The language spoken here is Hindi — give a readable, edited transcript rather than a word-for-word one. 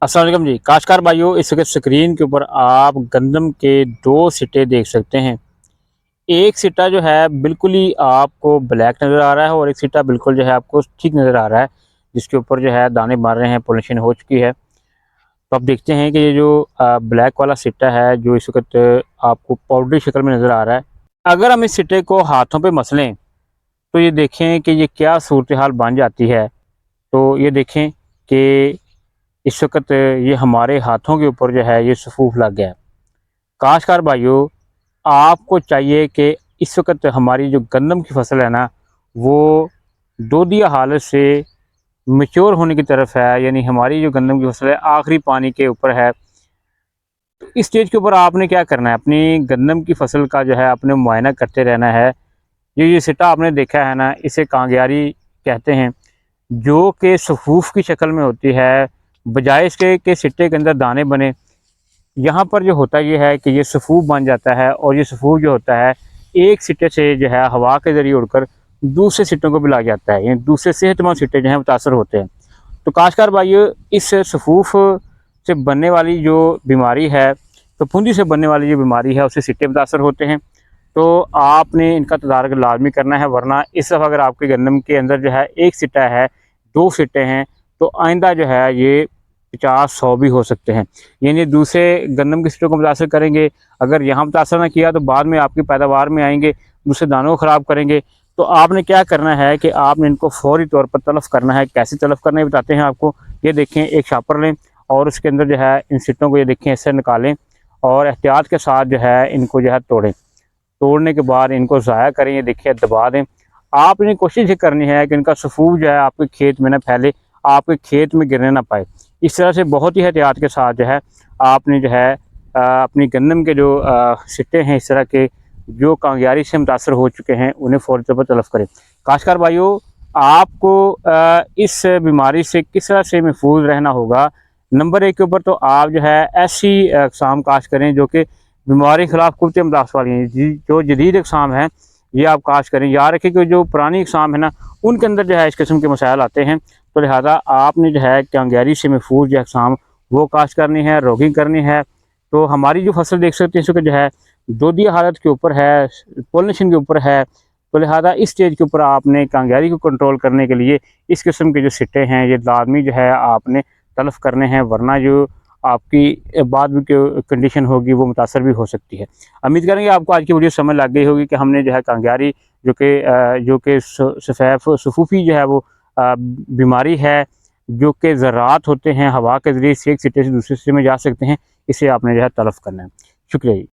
अस्सलाम वालेकुम जी। काश्तकार भाइयों, इस वक्त स्क्रीन के ऊपर आप गंदम के दो सिट्टे देख सकते हैं। एक सिट्टा जो है बिल्कुल ही आपको ब्लैक नज़र आ रहा है और एक सिट्टा बिल्कुल जो है आपको ठीक नज़र आ रहा है, जिसके ऊपर जो है दाने मार रहे हैं, पॉलिशिंग हो चुकी है। तो आप देखते हैं कि ये जो ब्लैक वाला सिट्टा है जो इस वक्त आपको पाउडरी शक्ल में नज़र आ रहा है। अगर हम इस सिट्टे को हाथों पे मसलें तो ये देखें कि ये क्या सूरत हाल बन जाती है। तो ये देखें कि इस वक्त ये हमारे हाथों के ऊपर जो है ये सफूफ लग गया है। काश्तकार भाइयों, आपको चाहिए कि इस वक्त हमारी जो गंदम की फसल है ना, वो दोदिया हालत से मैच्योर होने की तरफ है, यानी हमारी जो गंदम की फसल है आखिरी पानी के ऊपर है। तो इस स्टेज के ऊपर आपने क्या करना है, अपनी गंदम की फसल का जो है आपने मुआयना करते रहना है। ये सिट्टा आपने देखा है ना, इसे कांगियारी कहते हैं, जो कि सफूफ की शक्ल में होती है, बजाय इसके कि सिट्टे के अंदर दाने बने। यहाँ पर जो होता ये है कि ये सफ़ूफ बन जाता है और ये सफ़ूफ जो होता है एक सिट्टे से जो है हवा के ज़रिए उड़कर दूसरे सिट्टों को भी लग जाता है, यानी दूसरे सेहतमंद सिट्टे जो हैं मुतासर होते हैं। तो काश्तकार भाइयों, इस सफ़ूफ से बनने वाली जो बीमारी है, फफूंदी से बनने वाली जो बीमारी है, उससे सिट्टे मुतासर होते हैं। तो आपने इनका तदारक लाजमी करना है, वरना इस दफ़ा अगर आपके गंदम के अंदर जो है एक सिट्टा है, दो सिट्टे हैं, तो आइंदा जो है ये 50-100 भी हो सकते हैं। यानी दूसरे गंदम के सिट्टों को मुतासर करेंगे। अगर यहाँ मुतासर ना किया तो बाद में आपकी पैदावार में आएंगे, दूसरे दानों को ख़राब करेंगे। तो आपने क्या करना है कि आपने इनको फौरी तौर पर तलफ़ करना है। कैसे तलफ़ करना है बताते हैं आपको। ये देखें, एक शापर लें और उसके अंदर जो है इन सिट्टों को ये देखें इससे निकालें और एहतियात के साथ जो है इनको जो है तोड़ें। तोड़ने के बाद इनको ज़ाया करें, ये देखिए दबा दें। आपने कोशिश ये करनी है कि इनका सफूफ जो है आपके खेत में ना फैले, आपके खेत में गिरने ना पाए। इस तरह से बहुत ही एहतियात के साथ जो है आपने जो है अपनी गंदम के जो सिट्टे हैं इस तरह के जो कांगियारी से मुतासर हो चुके हैं, उन्हें फ़ौरी तौर पर तलफ़ करें। काश्तकार भाइयों, आपको इस बीमारी से किस तरह से महफूज रहना होगा। नंबर 1 के ऊपर तो आप जो है ऐसी अक़साम काश्त करें जो कि बीमारी के खिलाफ कुव्वत मुदाफ़त वाली हैं। जो जदीद अक़साम हैं ये आप काश्त करें। याद रखें कि जो पुरानी अक़साम है ना, उनके अंदर जो है इस किस्म के मसाइल आते हैं। तो लिहाजा आपने जो है कांगियारी से महफूज जो अक़साम वो काश्त करनी है, रोगिंग करनी है। तो हमारी जो फसल देख सकते हैं इस वक्त जो है दोदिया हालत के ऊपर है, पॉलिनेशन के ऊपर है। तो लिहाजा इस स्टेज के ऊपर आपने कांगियारी को कंट्रोल करने के लिए इस किस्म के जो सिट्टे हैं ये लाजमी जो है आपने तलफ़ करने हैं, वरना जो आपकी बाद में जो कंडीशन होगी वो मुतासर भी हो सकती है। उम्मीद करेंगे आपको आज की वीडियो समझ लग गई होगी कि हमने जो है कांगियारी जो कि सफ़ैफ सफूफी जो है वो बीमारी है, जो कि ज़रात होते हैं हवा के ज़रिए से एक सिट्टे से दूसरे सिट्टे में जा सकते हैं, इसे आपने जो है तलफ़ करना है। शुक्रिया जी।